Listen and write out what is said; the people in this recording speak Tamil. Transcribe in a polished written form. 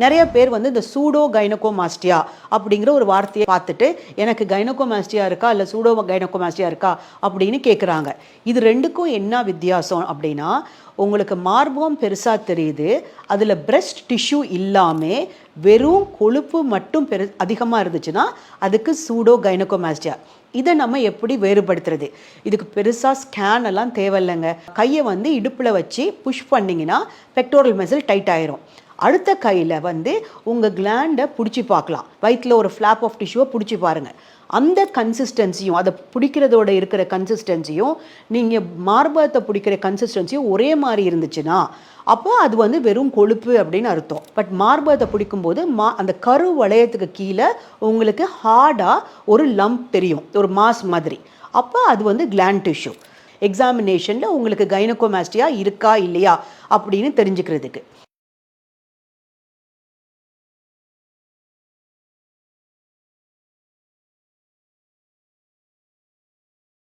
நிறைய பேர் வந்து இந்த சூடோ கைனகோமாஸ்டியா அப்படிங்கிற ஒரு வார்த்தையை பார்த்துட்டு எனக்கு கைனகோமாஸ்டியா இருக்கா இல்லை சூடோ கைனகோமாஸ்டியா இருக்கா அப்படின்னு கேட்குறாங்க. இது ரெண்டுக்கும் என்ன வித்தியாசம் அப்படின்னா, உங்களுக்கு மார்பகம் பெருசாக தெரியுது, அதில் பிரெஸ்ட் டிஷ்யூ இல்லாமல் வெறும் கொழுப்பு மட்டும் அதிகமாக இருந்துச்சுன்னா அதுக்கு சூடோ கைனகோமாஸ்டியா. இதை நம்ம எப்படி வேறுபடுத்துறது? இதுக்கு பெருசாக ஸ்கேன் எல்லாம் தேவையில்லைங்க. கையை வந்து இடுப்பில் வச்சு புஷ் பண்ணிங்கன்னா பெக்டோரல் மசில் டைட் ஆயிரும். அடுத்த கையில் வந்து உங்கள் கிளாண்டை பிடிச்சி பார்க்கலாம். வயிற்றில் ஒரு ஃப்ளாப் ஆஃப் டிஷ்யூவை பிடிச்சி பாருங்கள். அந்த கன்சிஸ்டன்சியும் அதை பிடிக்கிறதோட இருக்கிற கன்சிஸ்டன்சியும் நீங்கள் மார்பகத்தை பிடிக்கிற கன்சிஸ்டன்சியும் ஒரே மாதிரி இருந்துச்சுன்னா அப்போ அது வந்து வெறும் கொழுப்பு அப்படின்னு அர்த்தம். பட் மார்பகத்தை பிடிக்கும்போது அந்த கரு வளையத்துக்கு கீழே உங்களுக்கு ஹார்டாக ஒரு லம்ப் தெரியும், ஒரு மாஸ் மாதிரி. அப்போ அது வந்து கிளாண்ட் டிஷ்யூ. எக்ஸாமினேஷனில் உங்களுக்கு கைனகோமாஸ்டியா இருக்கா இல்லையா அப்படின்னு தெரிஞ்சுக்கிறதுக்கு